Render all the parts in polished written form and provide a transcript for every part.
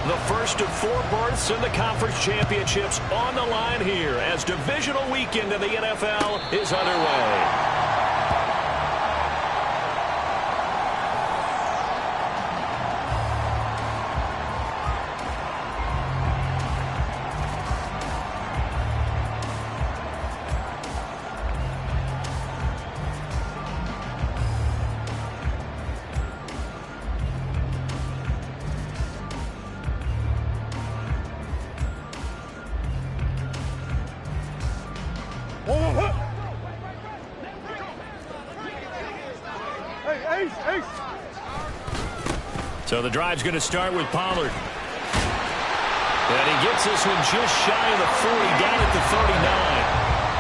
The first of 4 berths in the conference championships on the line here as divisional weekend in the NFL is underway. So the drive's going to start with Pollard. And he gets this one just shy of the 40, down at the 39.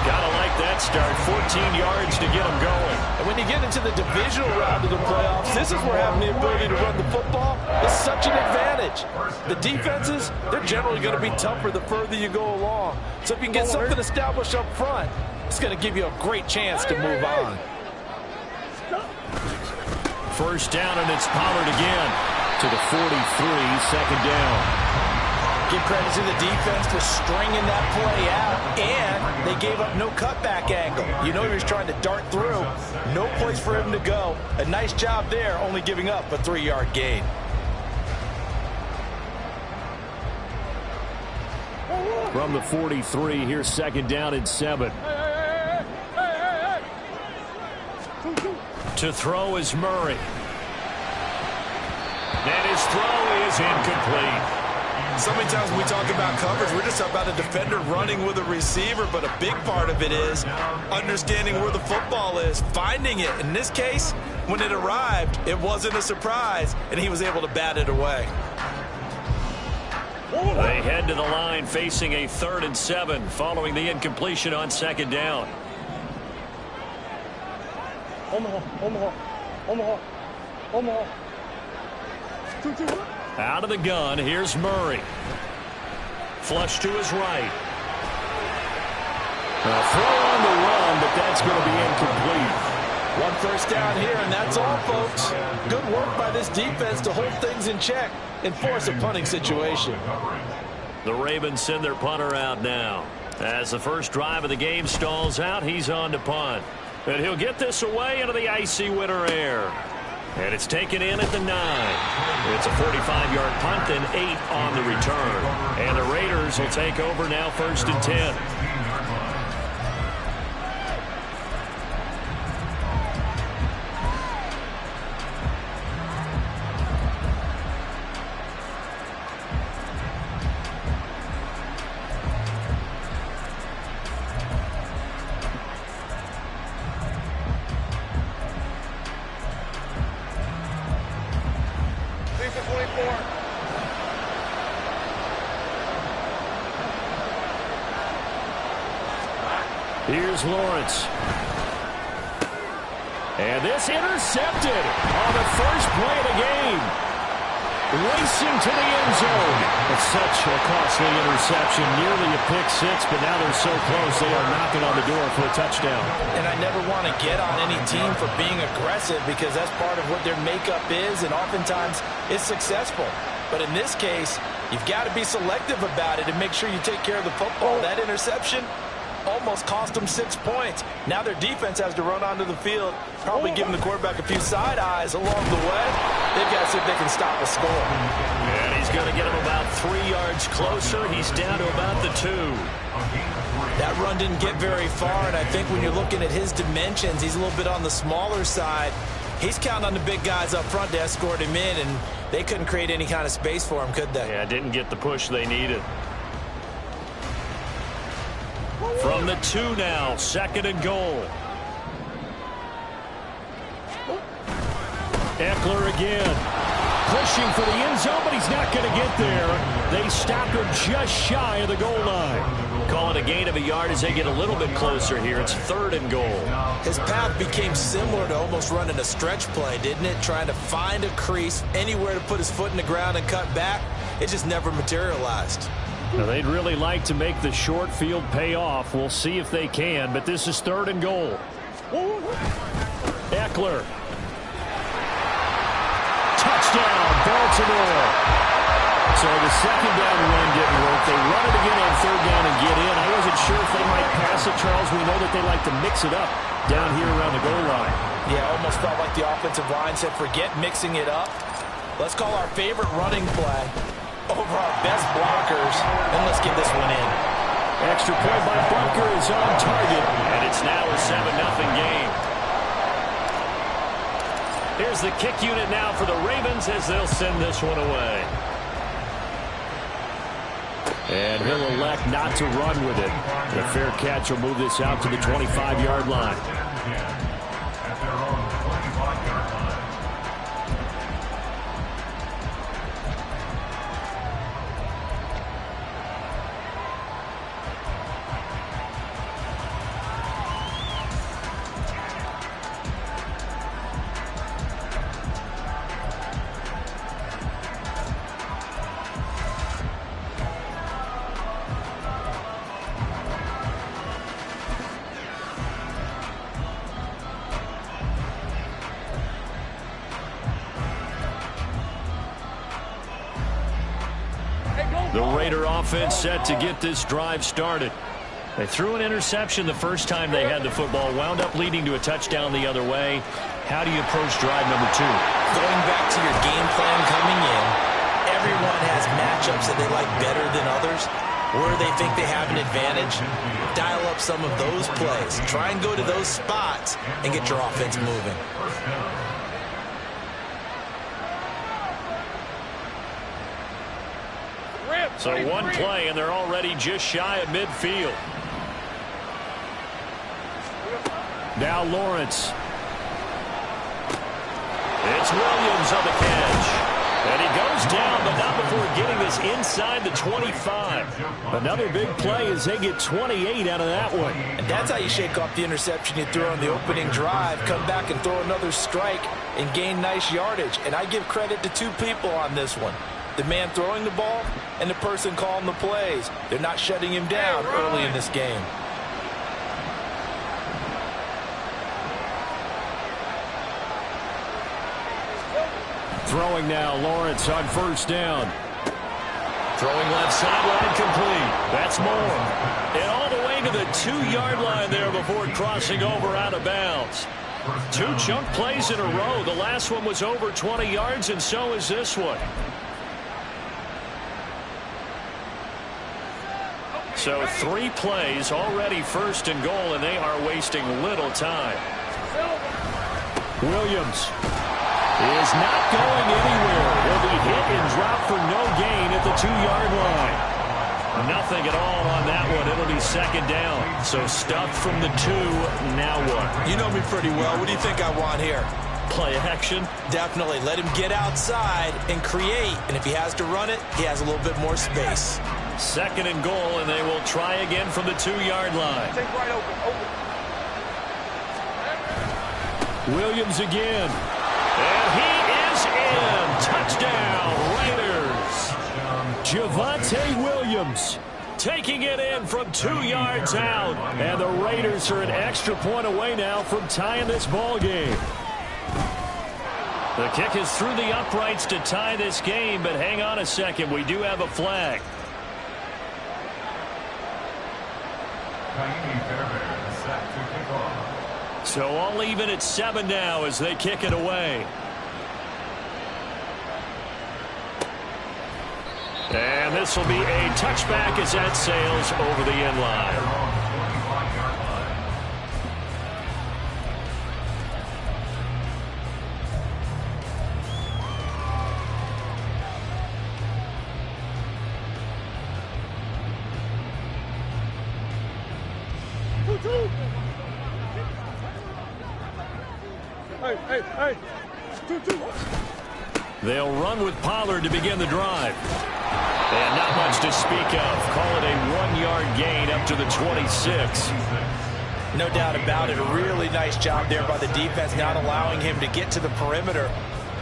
Gotta like that start. 14 yards to get him going. And when you get into the divisional round of the playoffs, this is where having the ability to run the football is such an advantage. The defenses, they're generally going to be tougher the further you go along. So if you can get something established up front, it's going to give you a great chance to move on. First down, and it's Pollard again to the 43, second down. Give credit to the defense for stringing that play out, and they gave up no cutback angle. You know he was trying to dart through. No place for him to go. A nice job there, only giving up a 3-yard gain. From the 43, here's second down and 7. To throw is Murray. And his throw is incomplete. So many times when we talk about coverage, we're just about a defender running with a receiver, but a big part of it is understanding where the football is, finding it. In this case, when it arrived, it wasn't a surprise, and he was able to bat it away. They head to the line facing a 3rd and 7 following the incompletion on second down. Out of the gun, here's Murray. Flush to his right. A throw on the run, but that's going to be incomplete. 1 first down here, and that's all, folks. Good work by this defense to hold things in check and force a punting situation. The Ravens send their punter out now. As the first drive of the game stalls out, he's on to punt. And he'll get this away into the icy winter air. And it's taken in at the 9. It's a 45-yard punt and 8 on the return. And the Raiders will take over now, 1st and 10. Here's Lawrence. And this intercepted on the first play of the game. Racing to the end zone. It's such a costly interception. Nearly a pick six, but now they're so close they are knocking on the door for a touchdown. And I never want to get on any team for being aggressive because that's part of what their makeup is, and oftentimes it's successful. But in this case, you've got to be selective about it and make sure you take care of the football. That interception almost cost them 6 points. Now their defense has to run onto the field, probably giving the quarterback a few side eyes along the way. They've got to see if they can stop a score. And he's going to get him about 3 yards closer. He's down to about the 2. That run didn't get very far, and I think when you're looking at his dimensions, he's a little bit on the smaller side. He's counting on the big guys up front to escort him in, and they couldn't create any kind of space for him, could they? Yeah, didn't get the push they needed. From the 2 now, 2nd and goal. Eckler again. Pushing for the end zone, but he's not going to get there. They stopped him just shy of the goal line. Call it a gain of a yard as they get a little bit closer here. It's 3rd and goal. His path became similar to almost running a stretch play, didn't it? Trying to find a crease, anywhere to put his foot in the ground and cut back. It just never materialized. Now, they'd really like to make the short field pay off. We'll see if they can, but this is 3rd and goal. Eckler. Touchdown, Baltimore. So the second down run didn't work. They run it again on third down and get in. I wasn't sure if they might pass it, Charles. We know that they like to mix it up down here around the goal line. Yeah, almost felt like the offensive line said, forget mixing it up. Let's call our favorite running play over our best blockers, and let's get this one in. Extra point by Butker is on target, and it's now a 7-0 game. Here's the kick unit now for the Ravens as they'll send this one away. And he'll elect not to run with it. The fair catch will move this out to the 25-yard line. The Raider offense set to get this drive started. They threw an interception the first time they had the football, wound up leading to a touchdown the other way. How do you approach drive number 2? Going back to your game plan coming in, everyone has matchups that they like better than others, where they think they have an advantage. Dial up some of those plays. Try and go to those spots and get your offense moving. So one play, and they're already just shy of midfield. Now Lawrence. It's Williams on the catch. And he goes down, but not before getting this inside the 25. Another big play as they get 28 out of that one. And that's how you shake off the interception you threw on the opening drive. Come back and throw another strike and gain nice yardage. And I give credit to two people on this one. The man throwing the ball and the person calling the plays. They're not shutting him down early in this game. Throwing now, Lawrence on first down. Throwing left sideline complete. That's more. And all the way to the 2-yard line there before crossing over out of bounds. 2 chunk plays in a row. The last one was over 20 yards, and so is this one. So 3 plays, already first and goal, and they are wasting little time. Williams is not going anywhere. He'll be hit and dropped for no gain at the 2-yard line. Nothing at all on that one. It'll be second down. So stuffed from the 2. Now what? You know me pretty well. What do you think I want here? Play action? Definitely. Let him get outside and create. And if he has to run it, he has a little bit more space. Second and goal, and they will try again from the 2-yard line. Take right open. Williams again. And he is in. Touchdown, Raiders. Javonte Williams taking it in from 2 yards out. And the Raiders are an extra point away now from tying this ball game. The kick is through the uprights to tie this game, but hang on a second. We do have a flag. So all even at 7 now as they kick it away. And this will be a touchback as that sails over the end line. Hey. 2-2. They'll run with Pollard to begin the drive. And not much to speak of. Call it a 1-yard gain up to the 26. No doubt about it. A really nice job there by the defense, not allowing him to get to the perimeter.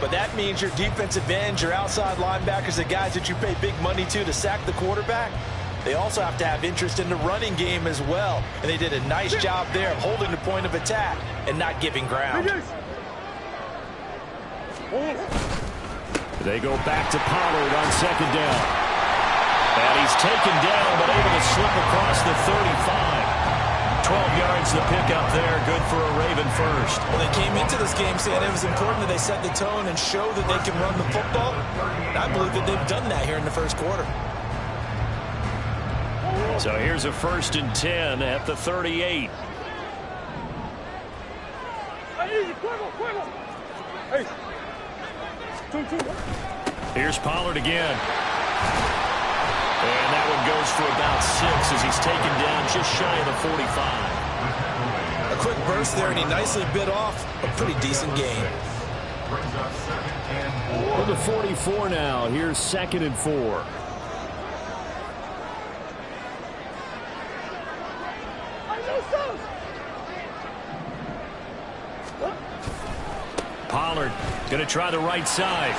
But that means your defensive ends, your outside linebackers, the guys that you pay big money to sack the quarterback, they also have to have interest in the running game as well. And they did a nice job there of holding the point of attack and not giving ground. They go back to Pollard on second down. And he's taken down, but able to slip across the 35. 12 yards to pick up there. Good for a Raven first. Well, they came into this game saying it was important that they set the tone and show that they can run the football. And I believe that they've done that here in the first quarter. So here's a 1st and 10 at the 38. Here's Pollard again. And that one goes for about 6 as he's taken down just shy of the 45. A quick burst there, and he nicely bit off a pretty decent gain. For the 44 now, here's 2nd and 4. Pollard going to try the right side.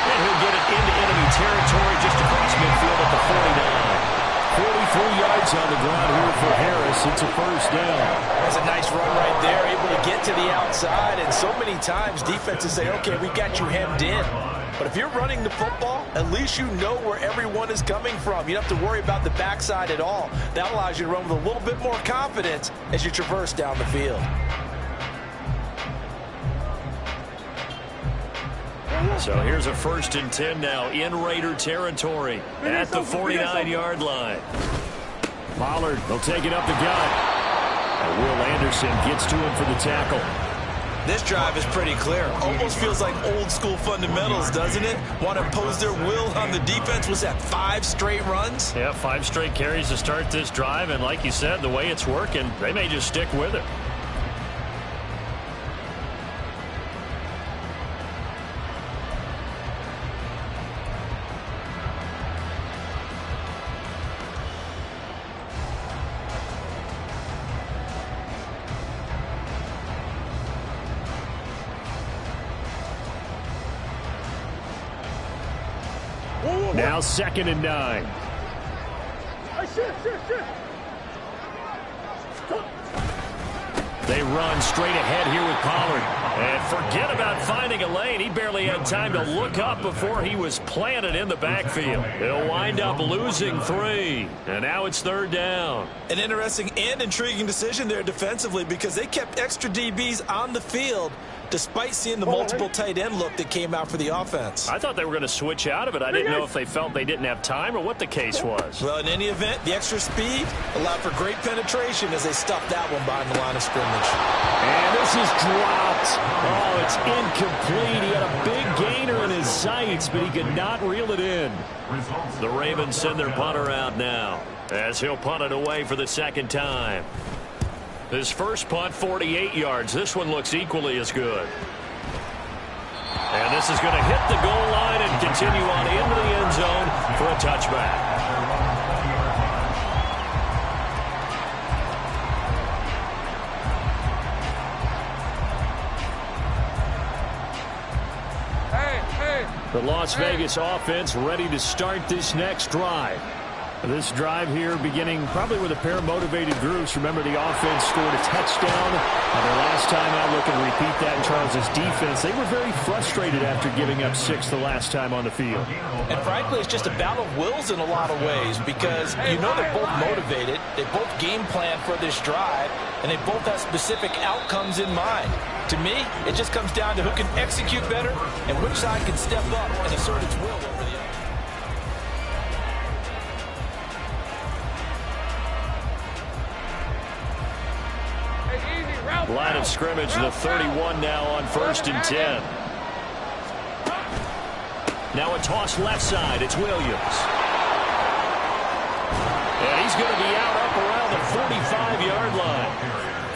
And he'll get it into enemy territory just across midfield at the 49. 43 yards on the ground here for Harris. It's a 1st down. That's a nice run right there, able to get to the outside. And so many times defenses say, okay, we got you hemmed in. But if you're running the football, at least you know where everyone is coming from. You don't have to worry about the backside at all. That allows you to run with a little bit more confidence as you traverse down the field. So here's a 1st and 10 now in Raider territory at the 49-yard line. Pollard will take it up the gut. And Will Anderson gets to him for the tackle. This drive is pretty clear. Almost feels like old school fundamentals, doesn't it? Want to impose their will on the defense. Was that 5 straight runs? Yeah, 5 straight carries to start this drive. And like you said, the way it's working, they may just stick with it. Now 2nd and 9. They run straight ahead here with Pollard. And forget about finding a lane. He barely had time to look up before he was planted in the backfield. He'll wind up losing 3. And now it's 3rd down. An interesting and intriguing decision there defensively because they kept extra DBs on the field despite seeing the multiple tight end look that came out for the offense. I thought they were going to switch out of it. I didn't know if they felt they didn't have time or what the case was. Well, in any event, the extra speed allowed for great penetration as they stuffed that one behind the line of scrimmage. And this is dropped. Oh, it's incomplete. He had a big gainer in his sights, but he could not reel it in. The Ravens send their punter out now as he'll punt it away for the 2nd time. His first punt, 48 yards. This one looks equally as good. And this is going to hit the goal line and continue on into the end zone for a touchback. The Las Vegas offense ready to start this next drive. This drive here beginning probably with a pair of motivated groups. Remember, the offense scored a touchdown. The last time I look and repeat that in Charles' defense, they were very frustrated after giving up 6 the last time on the field. And frankly, it's just a battle of wills in a lot of ways because you know they're both motivated. They both game plan for this drive, and they both have specific outcomes in mind. To me, it just comes down to who can execute better and which side can step up and assert its will over the other. Line of scrimmage, the 31 now on 1st and 10. Now a toss left side. It's Williams. And he's going to be out up around the 45-yard line.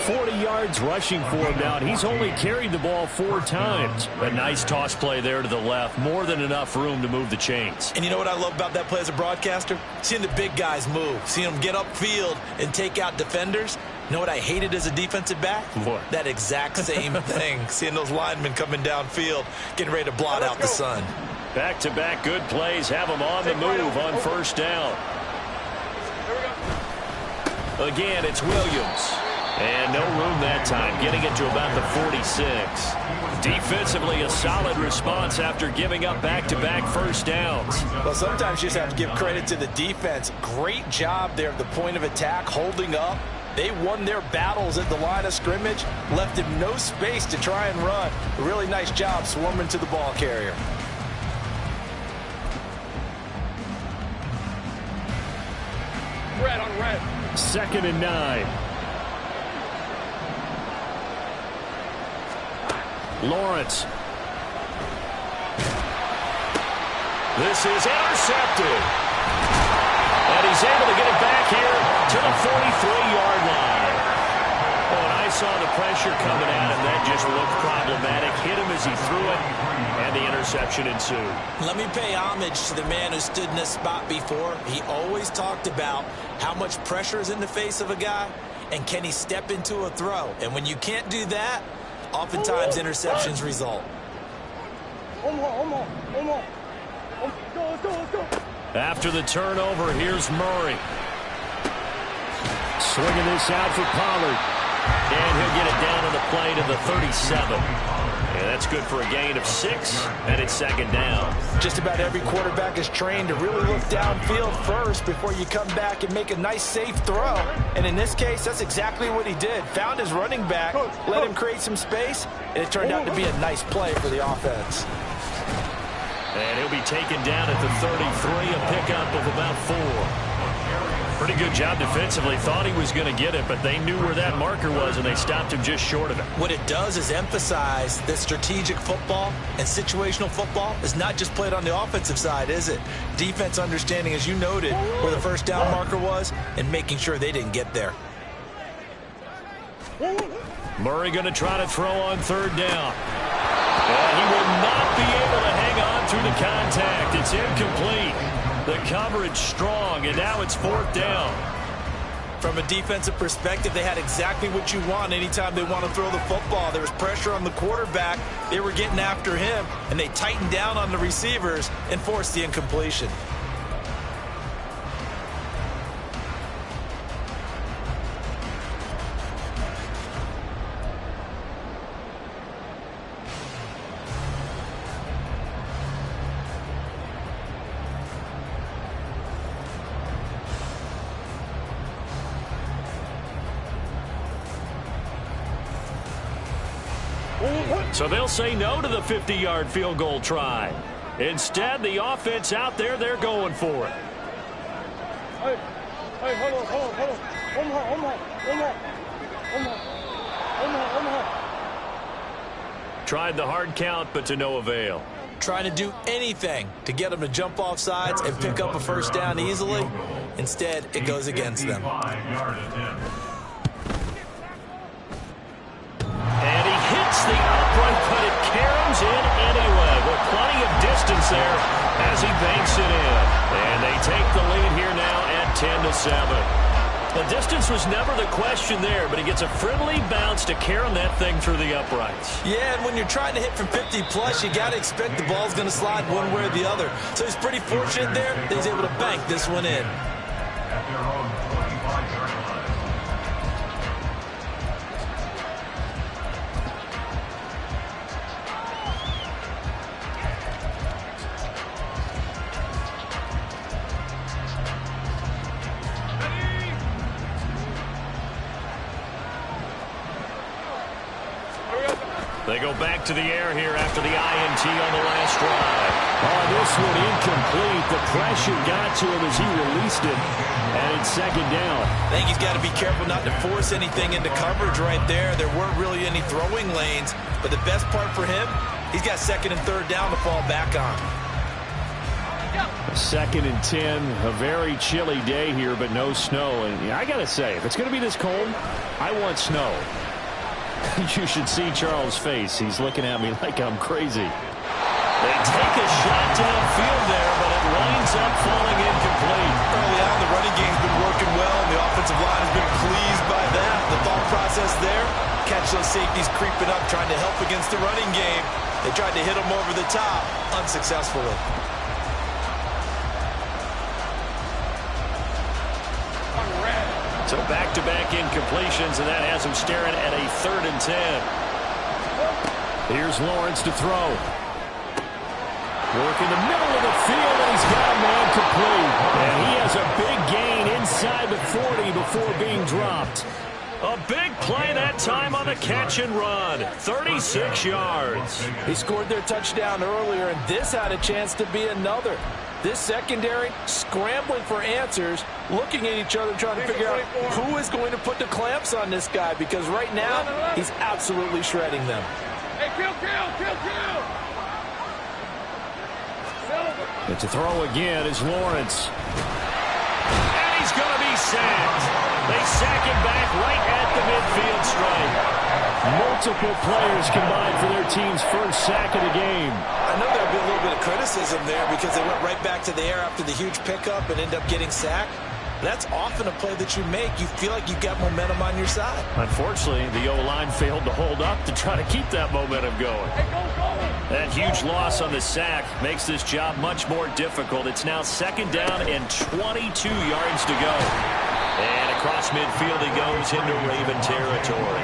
40 yards rushing for him now. He's only carried the ball 4 times. A nice toss play there to the left. More than enough room to move the chains. And you know what I love about that play as a broadcaster? Seeing the big guys move. Seeing them get upfield and take out defenders. You know what I hated as a defensive back? What? That exact same thing. Seeing those linemen coming downfield, getting ready to blot out the sun. Back-to-back good plays have him on the move on 1st down. Again, it's Williams. And no room that time, getting it to about the 46. Defensively, a solid response after giving up back-to-back first downs. Well, sometimes you just have to give credit to the defense. Great job there at the point of attack, holding up. They won their battles at the line of scrimmage, left him no space to try and run. A really nice job swarming to the ball carrier. Red on red. 2nd and 9. Lawrence. This is intercepted. And he's able to get it back here to the 43-yard line. Oh, and I saw the pressure coming at him. That just looked problematic. Hit him as he threw it, and the interception ensued. Let me pay homage to the man who stood in this spot before. He always talked about how much pressure is in the face of a guy, and can he step into a throw. And when you can't do that, oftentimes interceptions result. After the turnover, here's Murray. Swinging this out for Pollard. And he'll get it down on the play to the 37. And that's good for a gain of 6, and it's 2nd down. Just about every quarterback is trained to really look downfield first before you come back and make a nice, safe throw. And in this case, that's exactly what he did. Found his running back, let him create some space, and it turned out to be a nice play for the offense. And he'll be taken down at the 33, a pickup of about 4. Pretty good job defensively. Thought he was going to get it, but they knew where that marker was, and they stopped him just short of it. What it does is emphasize that strategic football and situational football is not just played on the offensive side, is it? Defense understanding, as you noted, where the first down marker was and making sure they didn't get there. Murray going to try to throw on 3rd down. And he will not be able to hang on through the contact. It's incomplete. The coverage strong, and now it's 4th down. From a defensive perspective, they had exactly what you want anytime they want to throw the football. There was pressure on the quarterback. They were getting after him, and they tightened down on the receivers and forced the incompletion. So they'll say no to the 50-yard field goal try. Instead, the offense out there, they're going for it. Hey, hold on. Tried the hard count, but to no avail. Trying to do anything to get them to jump off sides and pick up a first down easily. Instead, it goes against them. And he hits the upright, but it caroms in anyway. With plenty of distance there as he banks it in. And they take the lead here now at 10-7. The distance was never the question there, but he gets a friendly bounce to carom that thing through the uprights. Yeah, and when you're trying to hit from 50-plus, you got to expect the ball's going to slide one way or the other. So he's pretty fortunate there that he's able to bank this one in. They go back to the air here after the INT on the last drive. Oh, this one incomplete. The pressure got to him as he released it, and it's 2nd down. I think he's got to be careful not to force anything into coverage right there. There weren't really any throwing lanes, but the best part for him, he's got 2nd and 3rd down to fall back on. 2nd and 10, a very chilly day here, but no snow. And I got to say, if it's going to be this cold, I want snow. You should see Charles' face. He's looking at me like I'm crazy. They take a shot downfield there, but it winds up falling incomplete. Early on, the running game's been working well, and the offensive line has been pleased by that. The thought process there, catch those safeties creeping up, trying to help against the running game. They tried to hit them over the top, unsuccessfully. On red. So back-to-back incompletions, and that has him staring at a 3rd and 10. Here's Lawrence to throw. Work in the middle of the field, and he's got a man complete. And he has a big gain inside the 40 before being dropped. A big play that time on the catch and run. 36 yards. He scored their touchdown earlier, and this had a chance to be another. This secondary scrambling for answers, looking at each other, trying to figure out who is going to put the clamps on this guy, because right now he's absolutely shredding them. Hey, kill. And to throw again is Lawrence. And he's going to be sacked. They sack him back right at the midfield stripe. Multiple players combined for their team's first sack of the game. I know there'll be a little bit of criticism there because they went right back to the air after the huge pickup and ended up getting sacked. That's often a play that you make. You feel like you've got momentum on your side. Unfortunately, the O-line failed to hold up to try to keep that momentum going. That huge loss on the sack makes this job much more difficult. It's now 2nd down and 22 yards to go. And across midfield he goes into Raven territory.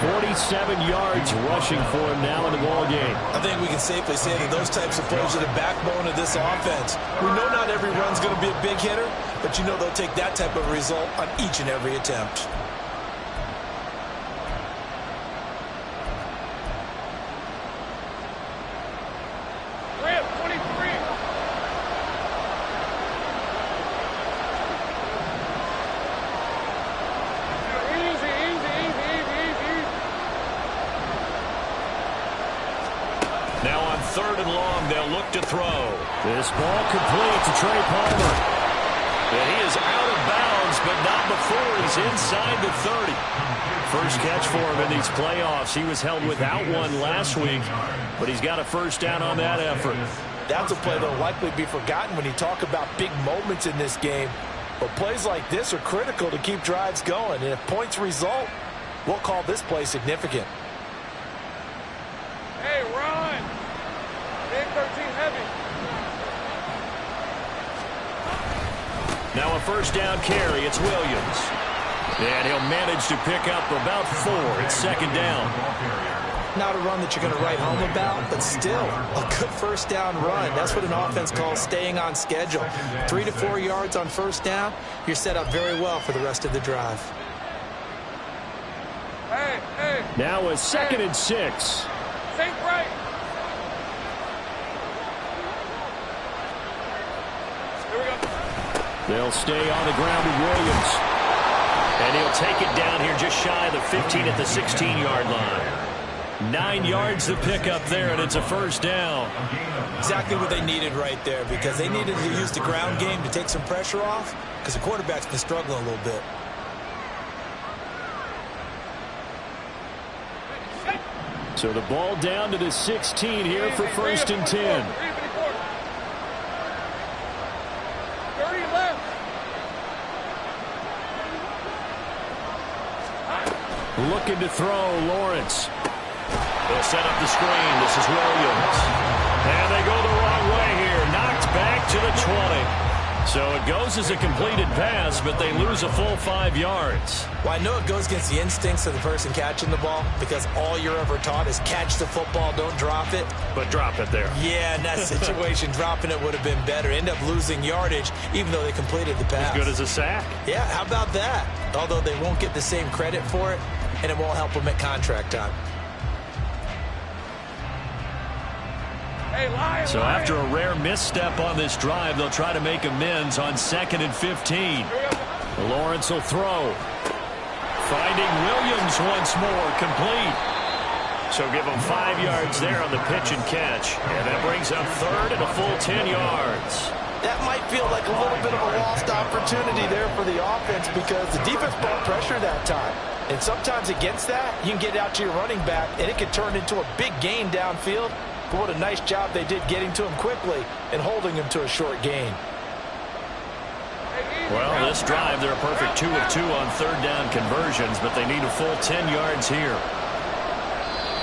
47 yards rushing for him now in the ball game. I think we can safely say that those types of plays are the backbone of this offense. We know not every run's going to be a big hitter, but you know they'll take that type of result on each and every attempt. Rip, 23. Now on 3rd and long, they'll look to throw. This ball complete to Trey Palmer. And he is out of bounds, but not before he's inside the 30. First catch for him in these playoffs. He was held without one last week, but he's got a first down on that effort. That's a play that'll likely be forgotten when you talk about big moments in this game. But plays like this are critical to keep drives going. And if points result, we'll call this play significant. Hey, run. Big 13 heavy. Now a first down carry. It's Williams. And he'll manage to pick up about 4. It's 2nd down. Not a run that you're going to write home about, but still a good first down run. That's what an offense calls staying on schedule. 3 to 4 yards on first down, you're set up very well for the rest of the drive. Hey. Now a 2nd and 6. Think right. Here we go. They'll stay on the ground with Williams. And he'll take it down here just shy of the 15 at the 16-yard line. 9 yards to pick up there, and it's a first down. Exactly what they needed right there, because they needed to use the ground game to take some pressure off, because the quarterback's been struggling a little bit. So the ball down to the 16 here for 1st and 10. 30 left. Looking to throw, Lawrence. They'll set up the screen. This is Williams. And they go the wrong way here. Knocked back to the 20. So it goes as a completed pass, but they lose a full 5 yards. Well, I know it goes against the instincts of the person catching the ball, because all you're ever taught is catch the football, don't drop it. But drop it there. Yeah, in that situation, dropping it would have been better. End up losing yardage, even though they completed the pass. As good as a sack. Yeah, how about that? Although they won't get the same credit for it, and it won't help them at contract time. Hey, lion, So lion. after a rare misstep on this drive, they'll try to make amends on 2nd and 15. Lawrence will throw. Finding Williams once more, complete. So give them 5 yards there on the pitch and catch. And that brings up 3rd and a full 10 yards. That might feel like a little bit of a lost opportunity there for the offense, because the defense brought pressure that time. And sometimes against that, you can get out to your running back, and it can turn into a big gain downfield. But what a nice job they did getting to him quickly and holding him to a short gain. Well, this drive, they're a perfect 2 of 2 on 3rd down conversions, but they need a full 10 yards here.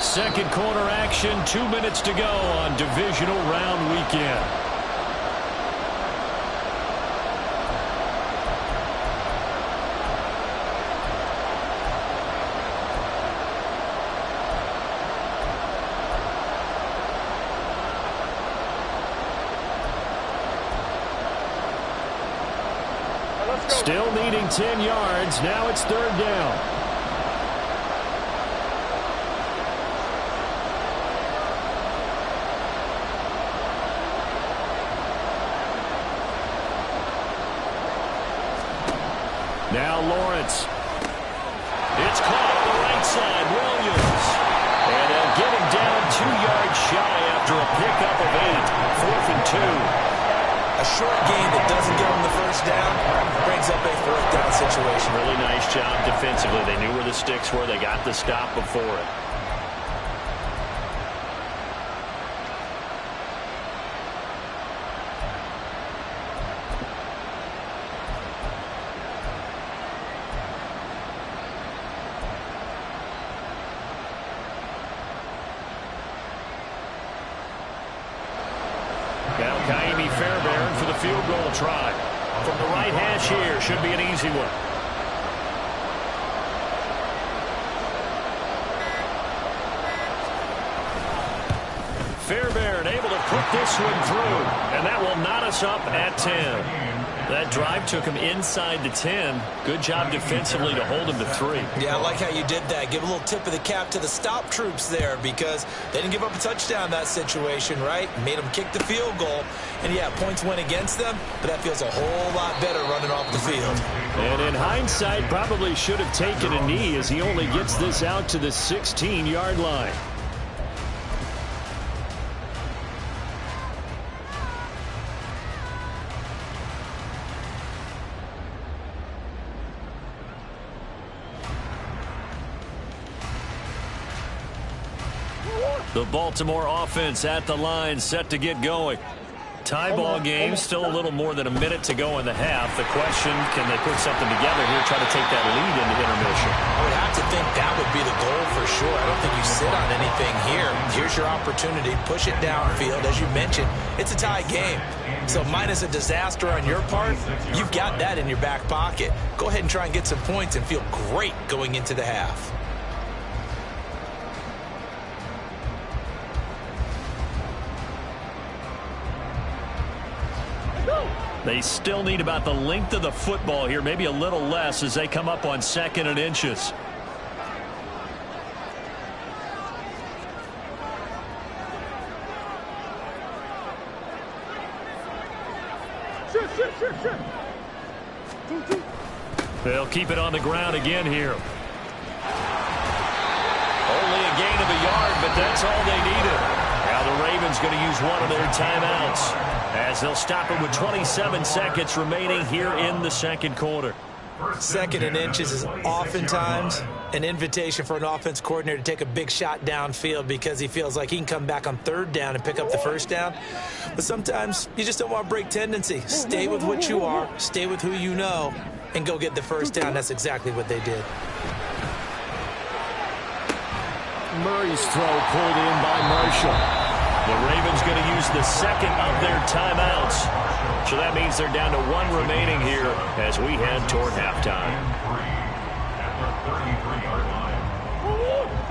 Second quarter action, 2 minutes to go on divisional round weekend. Still needing 10 yards. Now it's third down. Now Lawrence. It's caught on the right side. Williams. And they'll get him down 2 yards shy after a pickup of 8. 4th and 2. A short gain that doesn't get him the first down brings up a 4th down situation. Really nice job defensively. They knew where the sticks were. They got the stop before it. Now Ka'imi Fairbairn for the field goal try. From the right hash here, should be an easy one. Fairbairn able to put this one through, and that will knot us up at 10. That drive took him inside the 10. Good job defensively to hold him to 3. Yeah, I like how you did that. Give a little tip of the cap to the stop troops there because they didn't give up a touchdown in that situation, right? Made them kick the field goal. And, yeah, points went against them, but that feels a whole lot better running off the field. And in hindsight, probably should have taken a knee as he only gets this out to the 16-yard line. The Baltimore offense at the line, set to get going. Tie ball game, still a little more than a minute to go in the half. The question, can they put something together here, try to take that lead into intermission? I would have to think that would be the goal for sure. I don't think you sit on anything here. Here's your opportunity. Push it downfield. As you mentioned, it's a tie game. So minus a disaster on your part, you've got that in your back pocket. Go ahead and try and get some points and feel great going into the half. They still need about the length of the football here, maybe a little less as they come up on 2nd and inches. They'll keep it on the ground again here. Only a gain of a yard, but that's all they needed. Now the Ravens going to use one of their timeouts as they'll stop it with 27 seconds remaining here in the second quarter. 2nd and inches is oftentimes an invitation for an offense coordinator to take a big shot downfield because he feels like he can come back on 3rd down and pick up the 1st down. But sometimes you just don't want to break tendency. Stay with what you are, stay with who you know, and go get the 1st down. That's exactly what they did. Murray's throw pulled in by Marshall. The Ravens going to use the 2nd of their timeouts. So that means they're down to 1 remaining here as we head toward halftime.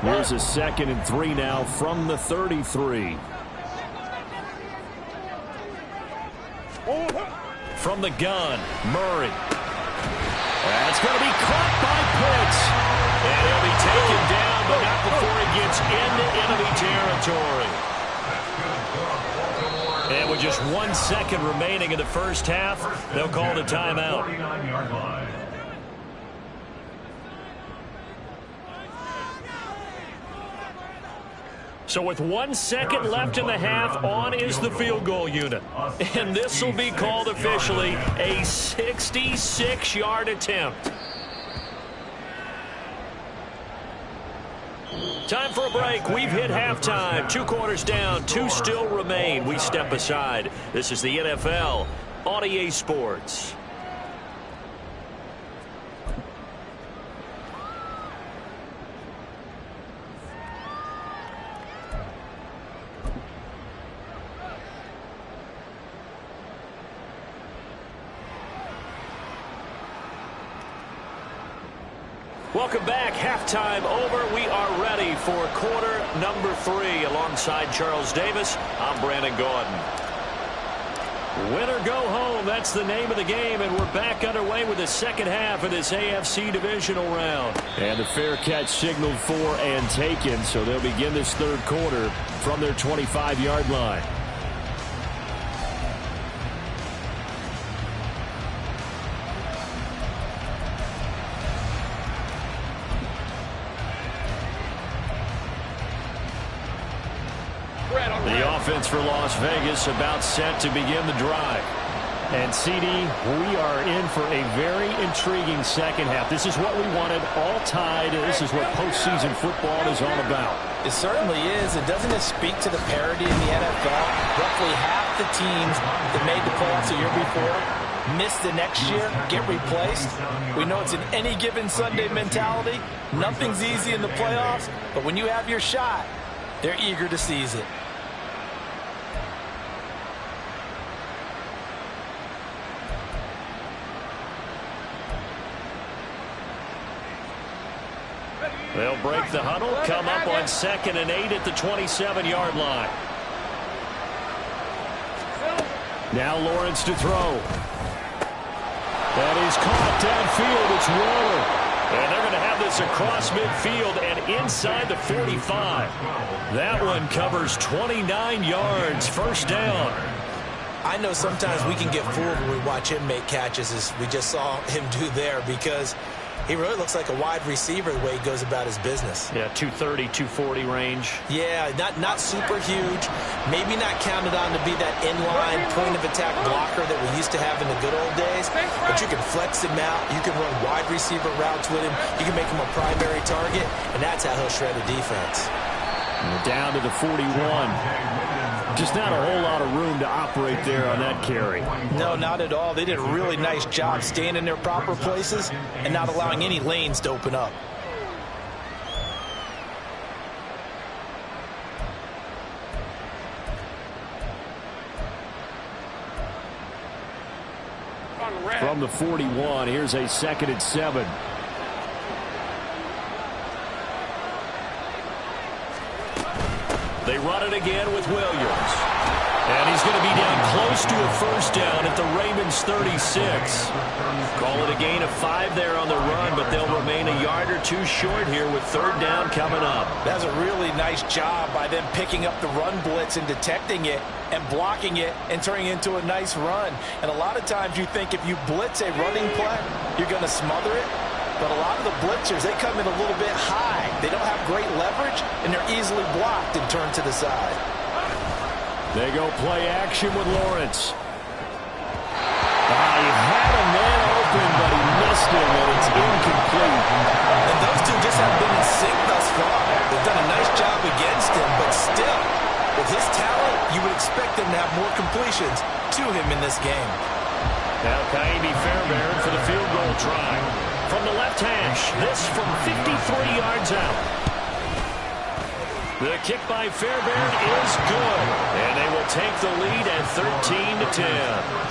Here's a 2nd and 3 now from the 33. From the gun, Murray. That's going to be caught by Pitts. And he'll be taken down, but not before he gets into enemy territory. And with just 1 second remaining in the first half, they'll call the timeout. So with 1 second left in the half, on is the field goal unit. And this will be called officially a 66-yard attempt. Time for a break. We've hit halftime. 2 quarters down, 2 still remain. We step aside. This is the NFL on EA Sports. Welcome back. Halftime over. We are ready for quarter number 3. Alongside Charles Davis, I'm Brandon Gaudin. Win or go home, that's the name of the game, and we're back underway with the second half of this AFC divisional round. And the fair catch signaled for and taken, so they'll begin this third quarter from their 25-yard line. The offense for Las Vegas about set to begin the drive. And, CD, we are in for a very intriguing second half. This is what we wanted, all tied. This is what postseason football is all about. It certainly is. And doesn't it speak to the parity in the NFL? Roughly half the teams that made the playoffs the year before miss the next year, get replaced. We know it's an any given Sunday mentality. Nothing's easy in the playoffs, but when you have your shot, they're eager to seize it. They'll break the huddle, come up on 2nd and 8 at the 27-yard line. Now Lawrence to throw. That is caught downfield. It's Waller. And they're going to have this across midfield and inside the 45. That one covers 29 yards. First down. I know sometimes we can get fooled when we watch him make catches, as we just saw him do there, because he really looks like a wide receiver the way he goes about his business. Yeah, 230, 240 range. Yeah, not super huge. Maybe not counted on to be that inline point-of-attack blocker that we used to have in the good old days. But you can flex him out. You can run wide receiver routes with him. You can make him a primary target, and that's how he'll shred a defense. Down to the 41. Just not a whole lot of room to operate there on that carry. No, not at all. They did a really nice job staying in their proper places and not allowing any lanes to open up. From the 41, here's a 2nd and 7. They run it again with Williams. And he's going to be down close to a first down at the Ravens 36. Call it a gain of 5 there on the run, but they'll remain a yard or two short here with 3rd down coming up. That's a really nice job by them picking up the run blitz and detecting it and blocking it and turning it into a nice run. And a lot of times you think if you blitz a running play, you're going to smother it. But a lot of the blitzers, they come in a little bit high. They don't have great leverage, and they're easily blocked and turned to the side. They go play action with Lawrence. He had a man open, but he missed him, and it's incomplete. And those two just have been in sync thus far. They've done a nice job against him, but still, with his talent, you would expect them to have more completions to him in this game. Now Ka'imi Fairbairn for the field goal try. From the left hash, this from 53 yards out. The kick by Fairbairn is good. And they will take the lead at 13-10.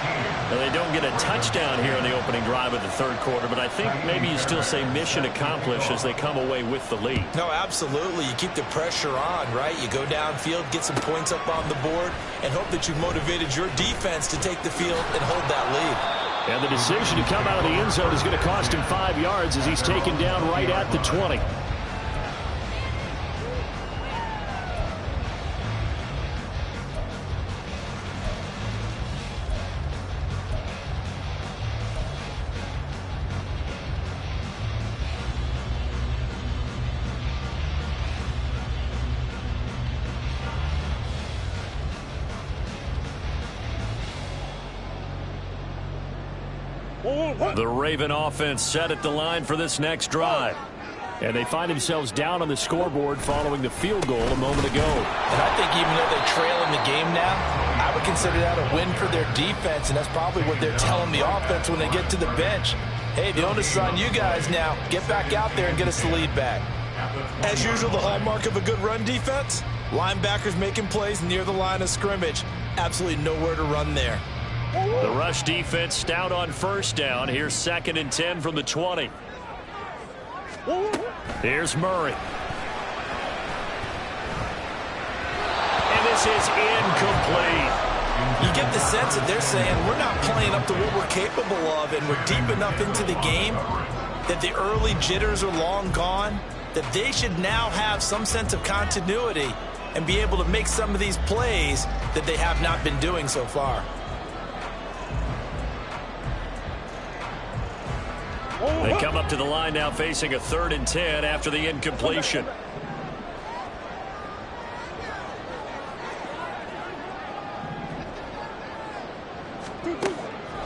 Now they don't get a touchdown here in the opening drive of the third quarter, but I think maybe you still say mission accomplished as they come away with the lead. No, absolutely. You keep the pressure on, right? You go downfield, get some points up on the board, and hope that you motivated your defense to take the field and hold that lead. And the decision to come out of the end zone is going to cost him 5 yards as he's taken down right at the 20. The Raven offense set at the line for this next drive. And they find themselves down on the scoreboard following the field goal a moment ago. And I think even though they trail in the game now, I would consider that a win for their defense, and that's probably what they're telling the offense when they get to the bench. Hey, the onus is on you guys now. Get back out there and get us the lead back. As usual, the hallmark of a good run defense, linebackers making plays near the line of scrimmage. Absolutely nowhere to run there. The rush defense stout on first down. Here's 2nd and 10 from the 20. Here's Murray. And this is incomplete. You get the sense that they're saying we're not playing up to what we're capable of, and we're deep enough into the game that the early jitters are long gone, that they should now have some sense of continuity and be able to make some of these plays that they have not been doing so far. They come up to the line now facing a 3rd and 10 after the incompletion.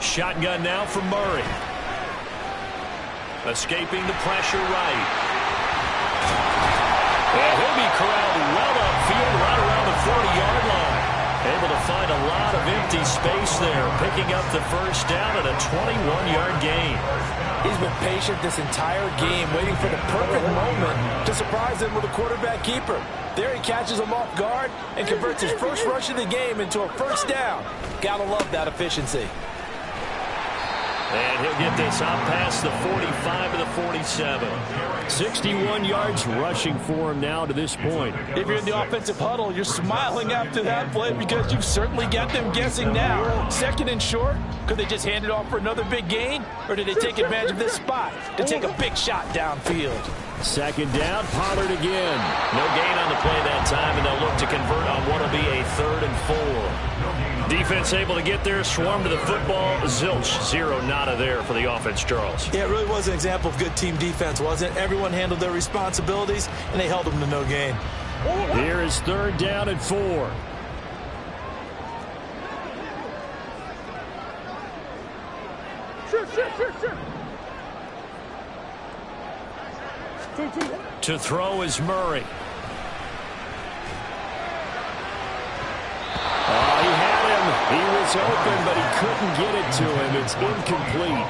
Shotgun now from Murray. Escaping the pressure right. And he'll be corralled well upfield right around the 40-yard line. Able to find a lot of empty space there, picking up the first down at a 21-yard gain. He's been patient this entire game, waiting for the perfect moment to surprise them with a quarterback keeper. There he catches him off guard and converts his first rush of the game into a first down. Gotta love that efficiency. And he'll get this out past the 45 to the 47. 61 yards rushing for him now to this point. If you're in the offensive huddle, you're smiling after that play because you've certainly got them guessing now. 2nd and short, could they just hand it off for another big gain? Or did they take advantage of this spot to take a big shot downfield? 2nd down, Pollard again. No gain on the play that time, and they'll look to convert on what will be a 3rd and 4. Defense able to get there, swarm to the football. Zilch, 0 nada there for the offense, Charles. Yeah, it really was an example of good team defense, wasn't it? Everyone handled their responsibilities, and they held them to no gain. Here is 3rd down and 4. To throw is Murray. Oh, he had him. He was open, but he couldn't get it to him. It's incomplete.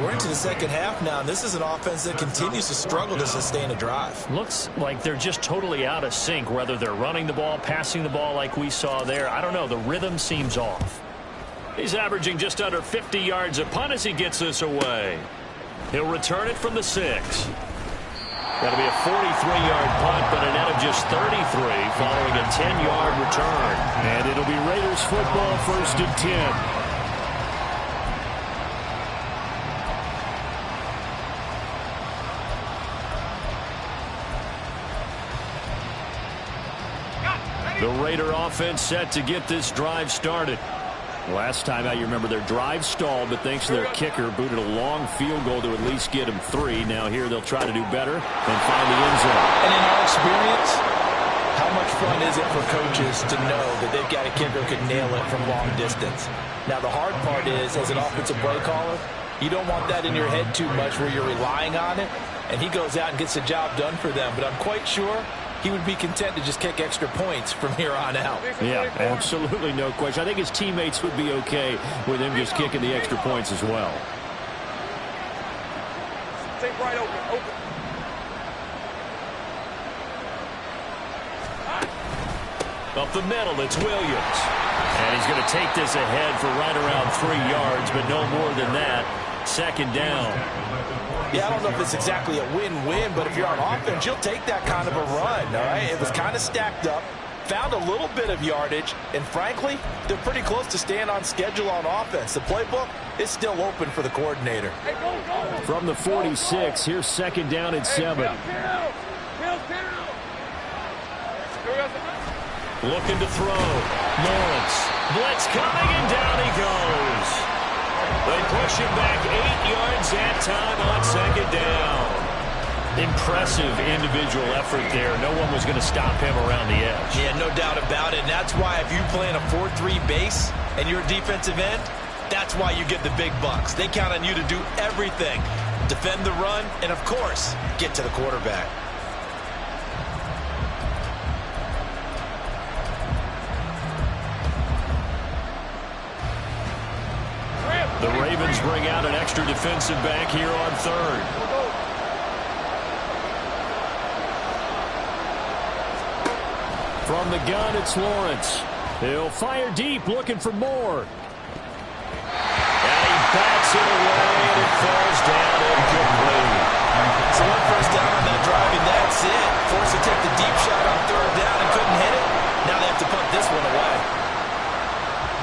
We're into the second half now, and this is an offense that continues to struggle to sustain a drive. Looks like they're just totally out of sync, whether they're running the ball, passing the ball like we saw there. I don't know. The rhythm seems off. He's averaging just under 50 yards a punt as he gets this away. He'll return it from the 6. That'll be a 43-yard punt, but a net of just 33 following a 10-yard return. And it'll be Raiders football, 1st and 10. The Raider offense set to get this drive started. Last time out, you remember their drive stalled, but thanks to their kicker, booted a long field goal to at least get them 3. Now here they'll try to do better and find the end zone. And in our experience, how much fun is it for coaches to know that they've got a kicker who can nail it from long distance? Now the hard part is, as an offensive play caller, you don't want that in your head too much where you're relying on it, and he goes out and gets the job done for them. But I'm quite sure he would be content to just kick extra points from here on out. Yeah, absolutely no question. I think his teammates would be okay with him just kicking the extra points as well. Take right open. Up the middle, it's Williams. And he's going to take this ahead for right around 3 yards, but no more than that. 2nd down. Yeah, I don't know if it's exactly a win-win, but if you're on offense, you'll take that kind of a run, all right? It was kind of stacked up, found a little bit of yardage, and frankly, they're pretty close to staying on schedule on offense. The playbook is still open for the coordinator. From the 46, here's 2nd down and 7. Looking to throw. Lawrence. Blitz coming, and down he goes. They push him back 8 yards that time on 2nd down. Impressive individual effort there. No one was going to stop him around the edge. Yeah, no doubt about it. And that's why if you play in a 4-3 base and you're a defensive end, that's why you get the big bucks. They count on you to do everything. Defend the run and, of course, get to the quarterback. The Ravens bring out an extra defensive back here on 3rd. From the gun, it's Lawrence. He'll fire deep, looking for more. And he bats it away, and it falls down incomplete. So 1 first down on that drive, and that's it. Forced to take the deep shot on 3rd down and couldn't hit it. Now they have to punt this one away.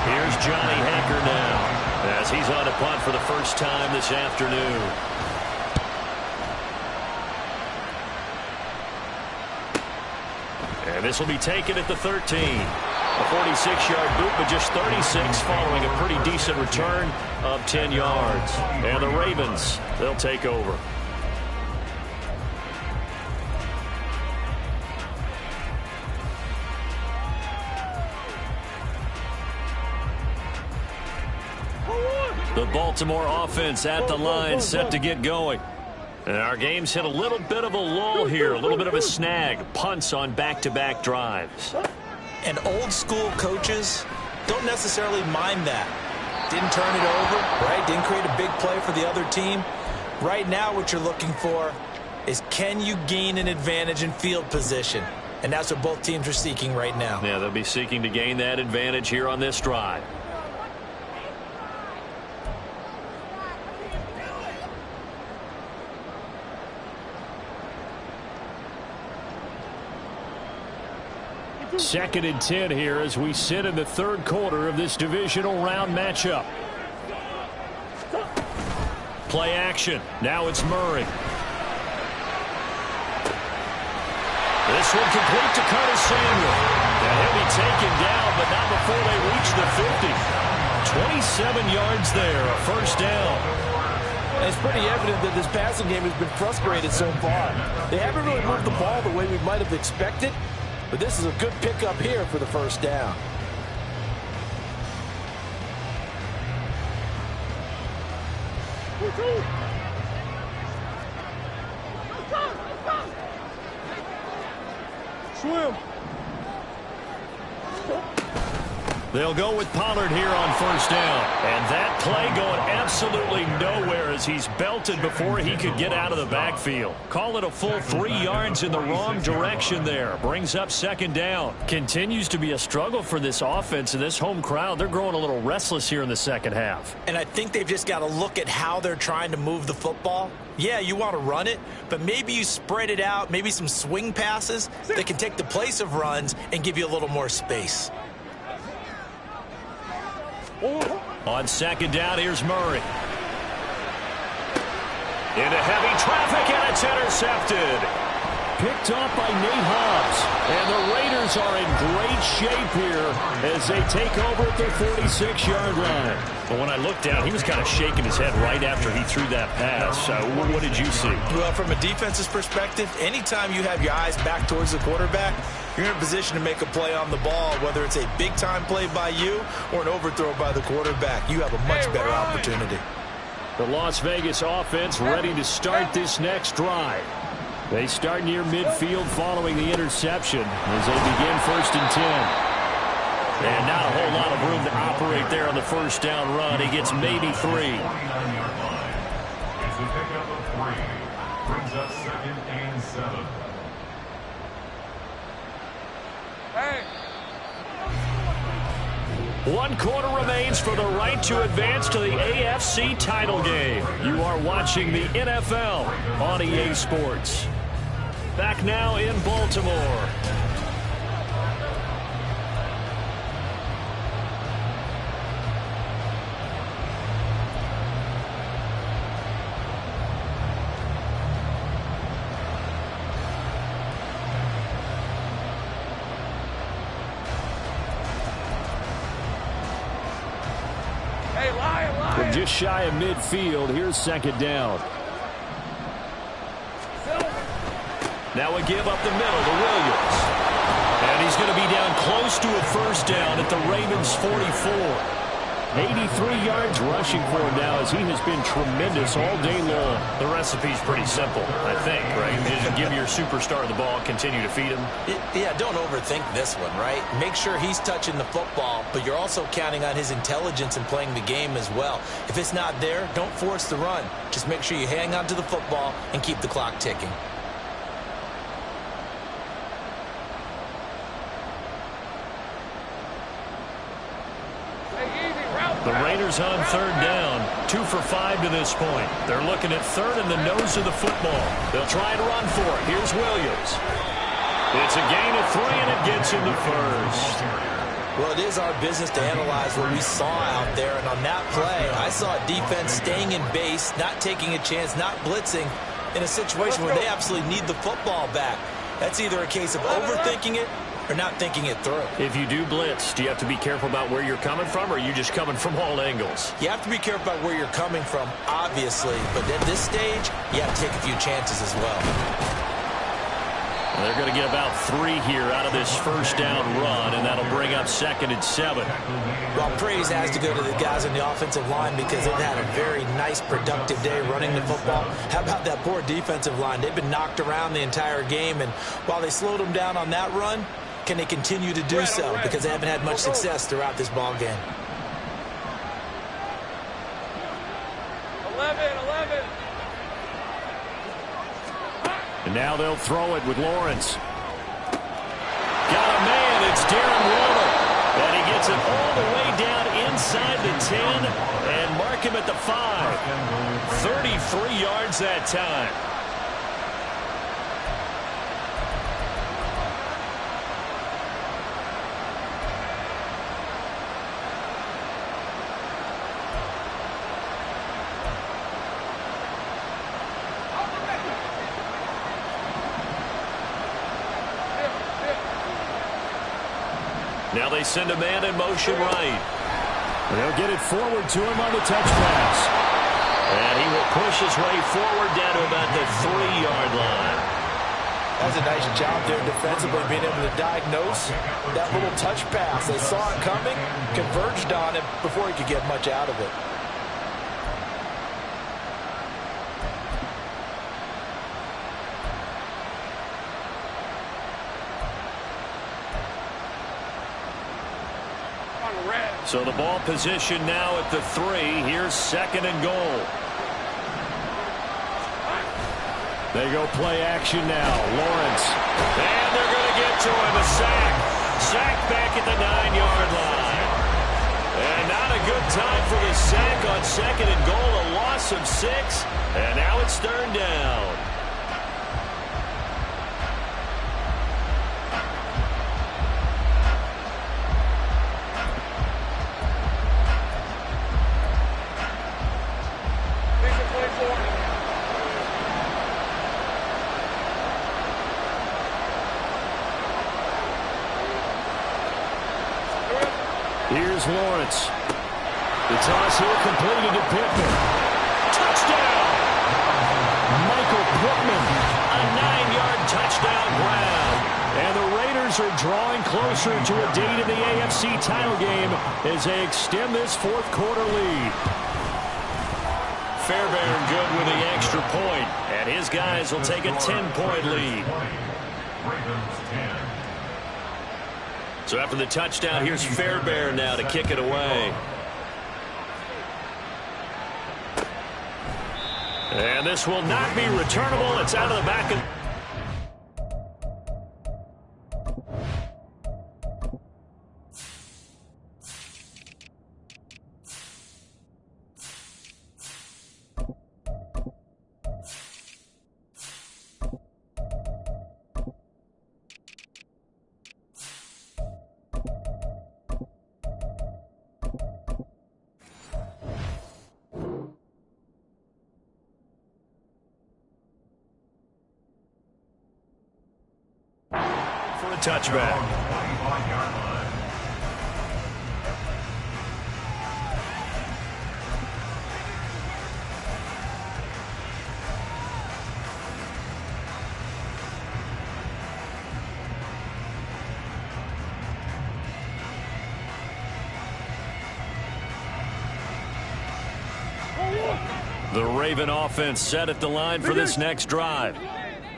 Here's Johnny Hekker now, as he's on to punt for the first time this afternoon. And this will be taken at the 13. A 46-yard boot, but just 36 following a pretty decent return of 10 yards. And the Ravens, they'll take over. The Baltimore offense at the line, set to get going. And our game's hit a little bit of a lull here, a little bit of a snag. Punts on back-to-back drives. And old-school coaches don't necessarily mind that. Didn't turn it over, right? Didn't create a big play for the other team. Right now what you're looking for is, can you gain an advantage in field position? And that's what both teams are seeking right now. Yeah, they'll be seeking to gain that advantage here on this drive. Second and 10 here as we sit in the third quarter of this divisional round matchup. Play action. Now it's Murray. This one complete to Curtis Samuel. And he'll be taken down, but not before they reach the 50. 27 yards there, a first down. And it's pretty evident that this passing game has been frustrated so far. They haven't really moved the ball the way we might have expected. But this is a good pickup here for the first down. Swim. They'll go with Pollard here on first down. And that play going absolutely nowhere as he's belted before he could get out of the backfield. Call it a full 3 yards in the wrong direction there. Brings up second down. Continues to be a struggle for this offense and this home crowd. They're growing a little restless here in the second half. And I think they've just got to look at how they're trying to move the football. Yeah, you want to run it, but maybe you spread it out, maybe some swing passes that can take the place of runs and give you a little more space. On second down, here's Murray. Into heavy traffic, and it's intercepted. Picked off by Nate Hobbs. And the Raiders are in great shape here as they take over at their 46-yard line. But when I looked down, he was kind of shaking his head right after he threw that pass. What did you see? Well, from a defense's perspective, anytime you have your eyes back towards the quarterback, you're in a position to make a play on the ball, whether it's a big-time play by you or an overthrow by the quarterback. You have a much better opportunity. The Las Vegas offense ready to start this next drive. They start near midfield following the interception as they begin first and 10. And not a whole lot of room to operate there on the first down run. He gets maybe 3. It's a pickup of 3. Brings up second and 7. Hey. 1 quarter remains for the right to advance to the AFC title game. You are watching the NFL on EA Sports. Back now in Baltimore. From just shy of midfield, here's second down. Now a give up the middle to Williams. And he's going to be down close to a first down at the Ravens' 44. 83 yards rushing for him now as he has been tremendous all day long. The recipe's pretty simple, I think, right? Just give your superstar the ball, continue to feed him. Yeah, don't overthink this one, right? Make sure he's touching the football, but you're also counting on his intelligence in playing the game as well. If it's not there, don't force the run. Just make sure you hang on to the football and keep the clock ticking. The Raiders on third down, 2 for 5 to this point. They're looking at third in the nose of the football. They'll try and run for it. Here's Williams. It's a gain of 3, and it gets him the first. Well, it is our business to analyze what we saw out there, and on that play, I saw a defense staying in base, not taking a chance, not blitzing in a situation where they absolutely need the football back. That's either a case of overthinking it or not thinking it through. If you do blitz, do you have to be careful about where you're coming from, or are you just coming from all angles? You have to be careful about where you're coming from, obviously, but at this stage, you have to take a few chances as well. They're going to get about 3 here out of this first down run, and that'll bring up 2nd and 7. Well, praise has to go to the guys on the offensive line because they've had a very nice, productive day running the football. How about that poor defensive line? They've been knocked around the entire game, and while they slowed them down on that run, can they continue to do so? Because they haven't had much success throughout this ball game. 11. And now they'll throw it with Lawrence. Got a man. It's Darren Waller. And he gets it all the way down inside the 10 and mark him at the 5. 33 yards that time. Now they send a man in motion right. They'll get it forward to him on the touch pass. And he will push his way forward down to about the 3-yard line. That's a nice job there defensively, being able to diagnose that little touch pass. They saw it coming, converged on it before he could get much out of it. So the ball position now at the 3. Here's 2nd and goal. They go play action now. Lawrence. And they're going to get to him. A sack. Sack back at the 9-yard line. And not a good time for the sack on 2nd and goal. A loss of 6. And now it's 3rd down. Here's Lawrence. The toss here completed to Pittman. Touchdown! Michael Pittman, a 9-yard touchdown grab. And the Raiders are drawing closer to a date in the AFC title game as they extend this 4th quarter lead. Fairbairn good with the extra point, and his guys will take a 10-point lead. Ravens 10. So after the touchdown, here's Fairbairn now to kick it away. And this will not be returnable. It's out of the back of... for a touchback. The Raven offense set at the line for this next drive.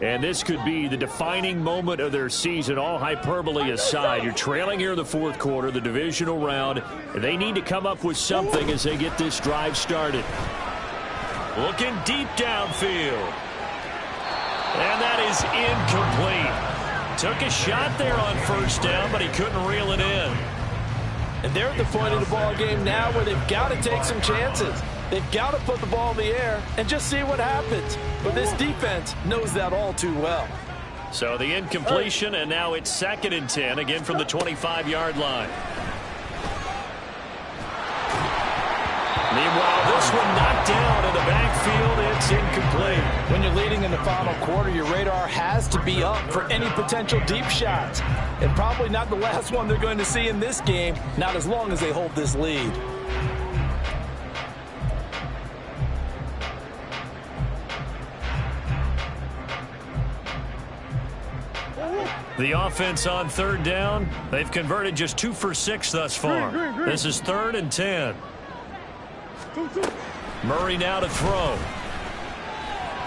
And this could be the defining moment of their season, all hyperbole aside. You're trailing here in the 4th quarter, the divisional round. And they need to come up with something as they get this drive started. Looking deep downfield. And that is incomplete. Took a shot there on 1st down, but he couldn't reel it in. And they're at the point of the ball game now where they've got to take some chances. They've got to put the ball in the air and just see what happens. But this defense knows that all too well. So the incompletion, and now it's 2nd and 10, again from the 25-yard line. Meanwhile, this one knocked down in the backfield. It's incomplete. When you're leading in the final quarter, your radar has to be up for any potential deep shots. And probably not the last one they're going to see in this game, not as long as they hold this lead. The offense on third down. They've converted just 2 for 6 thus far. This is 3rd and 10. Murray now to throw.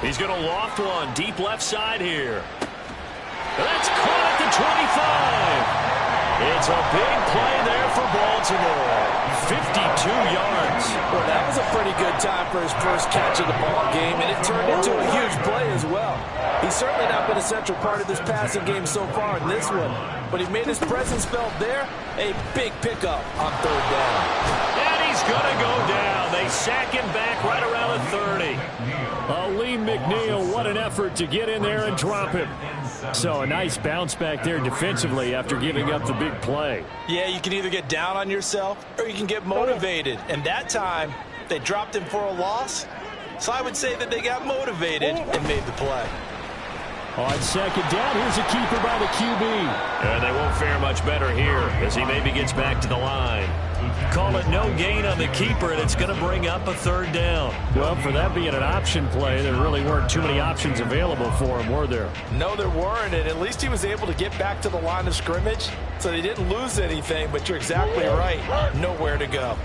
He's going to loft one deep left side here. That's caught at the 25. It's a big play there for Baltimore. 52 yards. Well, that was a pretty good time for his first catch of the ball game, and it turned into a huge play as well. He's certainly not been a central part of this passing game so far in this one, but he made his presence felt there. A big pickup on third down. And he's going to go down. They sack him back right around the 30. Lee McNeil, what an effort to get in there and drop him. So a nice bounce back there defensively after giving up the big play. Yeah, you can either get down on yourself or you can get motivated. And that time, they dropped him for a loss. So I would say that they got motivated and made the play. On second down, here's a keeper by the QB. And they won't fare much better here as he maybe gets back to the line. Call it no gain on the keeper, and it's going to bring up a third down. Well, for that being an option play, there really weren't too many options available for him, were there? No, there weren't, and at least he was able to get back to the line of scrimmage, so they didn't lose anything, but you're exactly right. Nowhere to go.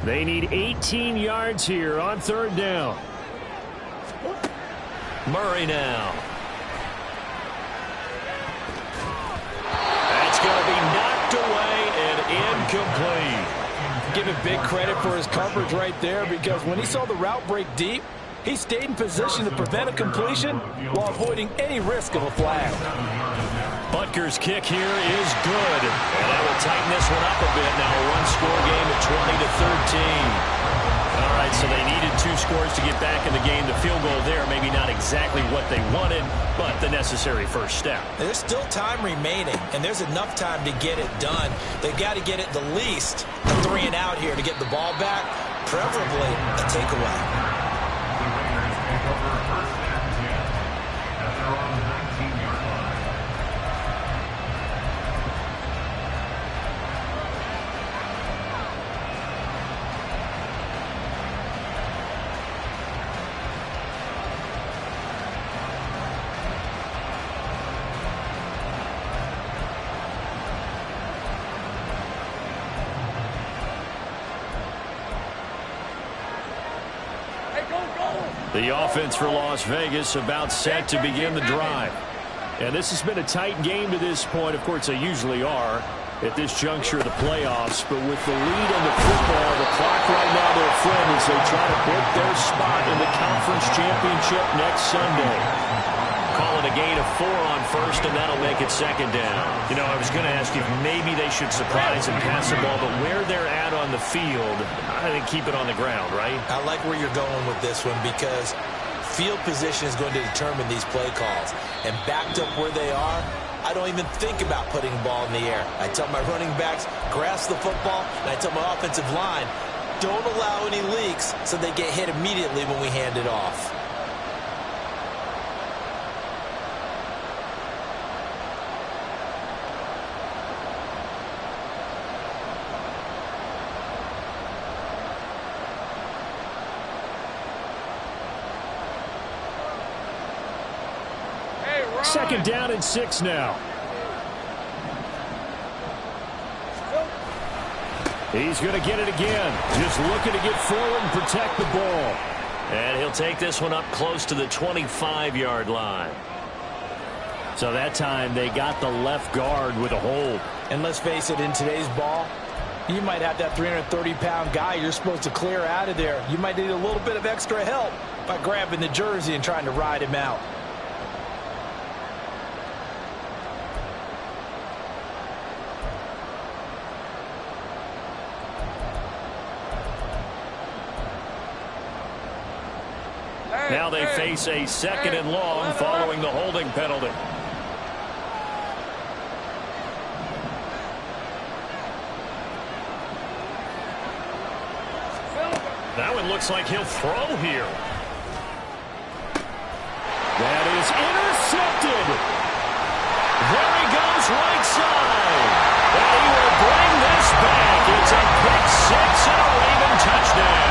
They need 18 yards here on third down. Murray now. That's going to be knocked away and incomplete. Give him big credit for his coverage right there, because when he saw the route break deep, he stayed in position to prevent a completion while avoiding any risk of a flag. Butker's kick here is good. And that will tighten this one up a bit. Now a one-score game at 20-13. All right, so they needed 2 scores to get back in the game. The field goal there, maybe not exactly what they wanted, but the necessary first step. There's still time remaining, and there's enough time to get it done. They've got to get it the least a 3 and out here to get the ball back, preferably a takeaway. The offense for Las Vegas about set to begin the drive. And this has been a tight game to this point. Of course, they usually are at this juncture of the playoffs. But with the lead in the football, the clock right now their friend as they try to book their spot in the conference championship next Sunday. Call it a gain of 4 on first, and that'll make it second down. You know, I was going to ask if maybe they should surprise and pass the ball, but where they're at on the field, I think keep it on the ground, right? I like where you're going with this one, because field position is going to determine these play calls. And backed up where they are, I don't even think about putting the ball in the air. I tell my running backs, grasp the football, and I tell my offensive line, don't allow any leaks so they get hit immediately when we hand it off. Second down and 6 now. He's going to get it again. Just looking to get forward and protect the ball. And he'll take this one up close to the 25-yard line. So that time they got the left guard with a hold. And let's face it, in today's ball, you might have that 330-pound guy you're supposed to clear out of there. You might need a little bit of extra help by grabbing the jersey and trying to ride him out. Now they face a second and long following the holding penalty. That one looks like he'll throw here. That is intercepted. There he goes, right side. And he will bring this back. It's a pick six and a Raven touchdown.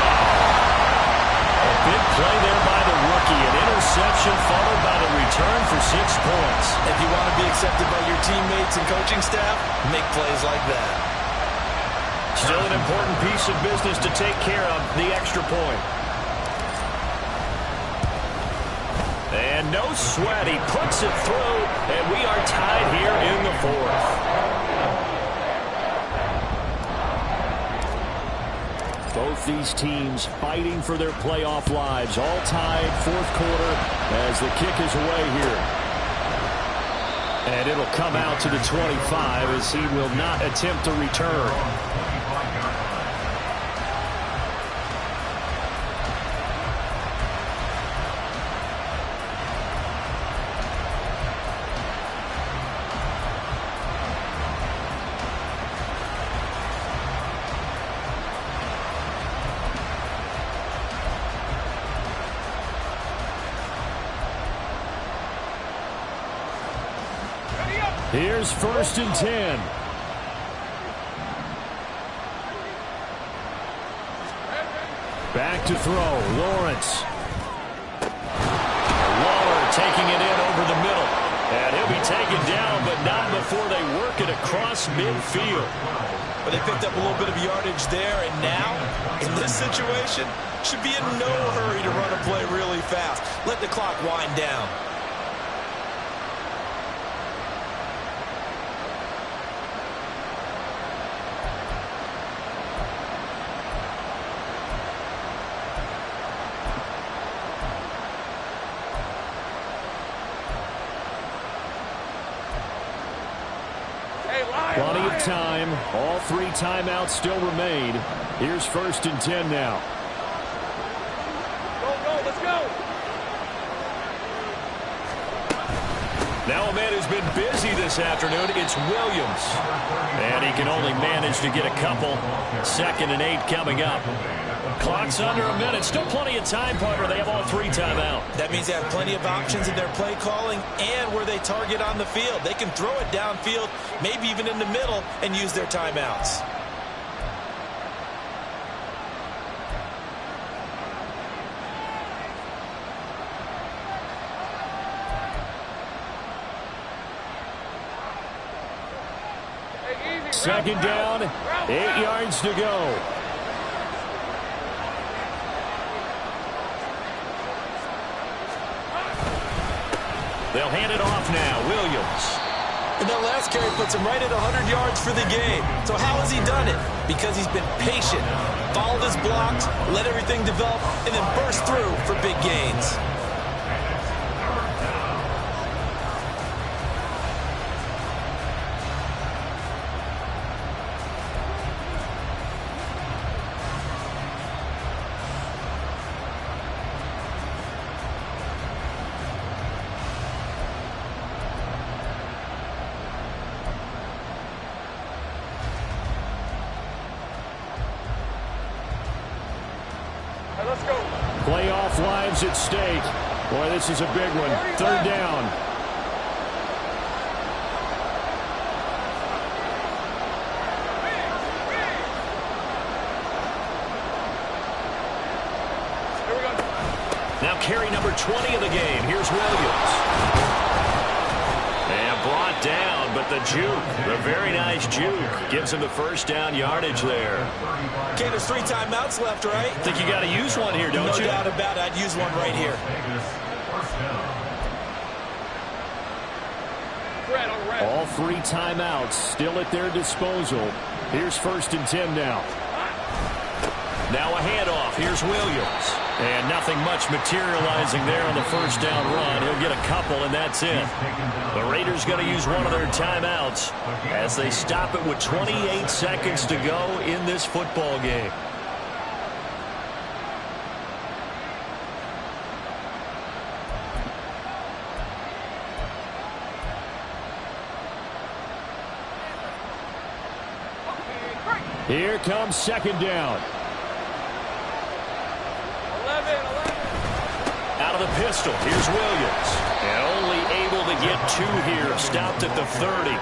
A big play there by the rookie. An interception followed by the return for 6 points. If you want to be accepted by your teammates and coaching staff, make plays like that. Still an important piece of business to take care of, the extra point. And no sweat, he puts it through, and we are tied here in the fourth. Both these teams fighting for their playoff lives, all tied fourth quarter as the kick is away here. And it'll come out to the 25 as he will not attempt to return. Here's 1st and 10. Back to throw. Lawrence. Waller taking it in over the middle. And he'll be taken down, but not before they work it across midfield. But they picked up a little bit of yardage there, and now, in this situation, should be in no hurry to run a play really fast. Let the clock wind down. Plenty of time. All 3 timeouts still remain. Here's 1st and 10 now. Go, let's go. Now a man who's been busy this afternoon, it's Williams. And he can only manage to get a couple. 2nd and 8 coming up. Clock's under a minute. Still plenty of time, partner. They have all 3 timeout. That means they have plenty of options in their play calling and where they target on the field. They can throw it downfield, maybe even in the middle, and use their timeouts. Second down, 8 yards to go. They'll hand it off now. Williams. And that last carry puts him right at 100 yards for the game. So how has he done it? Because he's been patient, followed his blocks, let everything develop, and then burst through for big gains. Let's go. Playoff lives at stake. Boy, this is a big one. 3rd down. Here we go. Now carry number 20 of the game. Here's Williams. And brought down, but the juke, the very nice juke, gives him the 1st down yardage there. Okay, there's 3 timeouts left, right? Think you got to use one here, don't you? No doubt about it. I'd use one right here. All 3 timeouts still at their disposal. Here's 1st and 10 now. Now a handoff. Here's Williams. And nothing much materializing there on the 1st down run. He'll get a couple, and that's it. The Raiders going to use one of their timeouts as they stop it with 28 seconds to go in this football game. Here comes 2nd down. Out of the pistol, here's Williams. And only able to get 2 here, stopped at the 30.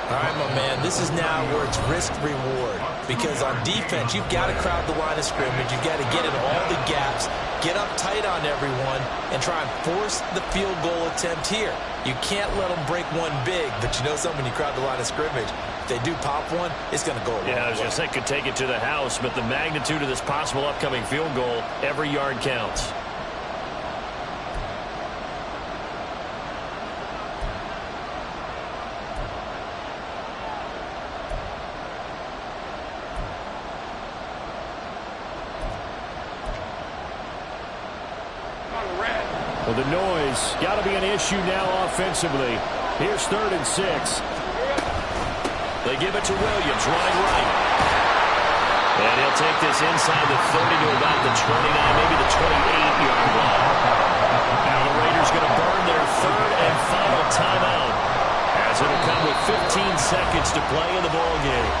All right, my man, this is now where it's risk-reward. Because on defense, you've got to crowd the line of scrimmage. You've got to get in all the gaps, get up tight on everyone, and try and force the field goal attempt here. You can't let them break one big, but you know something, when you crowd the line of scrimmage, if they do pop one, it's going to go a long way. Yeah, I was going to say, could take it to the house, but the magnitude of this possible upcoming field goal, every yard counts. Well, the noise got to be an issue now offensively. Here's 3rd and 6. They give it to Williams, running right. And he'll take this inside the 30 to about the 29, maybe the 28-yard line. Now the Raiders going to burn their 3rd and final timeout, as it'll come with 15 seconds to play in the ballgame.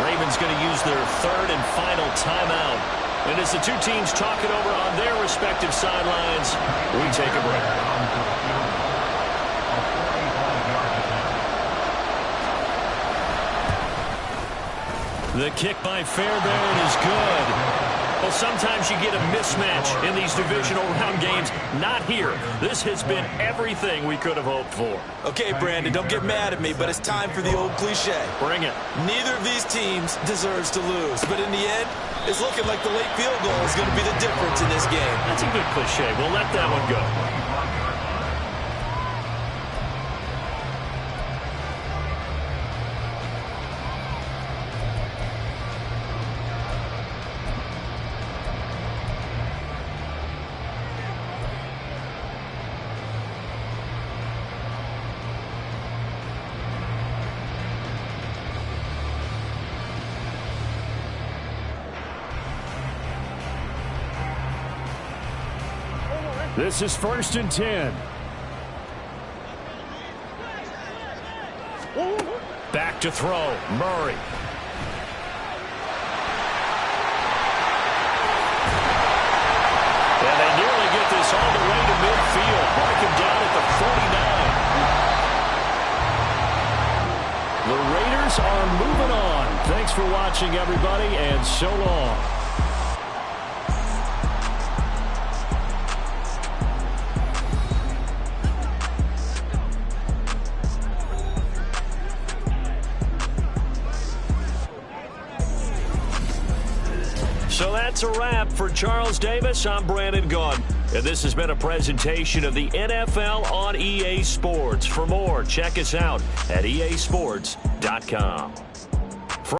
Ravens going to use their 3rd and final timeout. And as the two teams talk it over on their respective sidelines, we take a break. The kick by Fairbairn is good. Well, sometimes you get a mismatch in these divisional round games. Not here. This has been everything we could have hoped for. Okay, Brandon, don't get mad at me, but it's time for the old cliche. Bring it. Neither of these teams deserves to lose, but in the end, it's looking like the late field goal is going to be the difference in this game. That's a good cliche. We'll let that one go. This is 1st and 10. Back to throw. Murray. And they nearly get this all the way to midfield. Mark him down at the 49. The Raiders are moving on. Thanks for watching, everybody, and so long. So that's a wrap for Charles Davis. I'm Brandon Gaudin, and this has been a presentation of the NFL on EA Sports. For more, check us out at easports.com.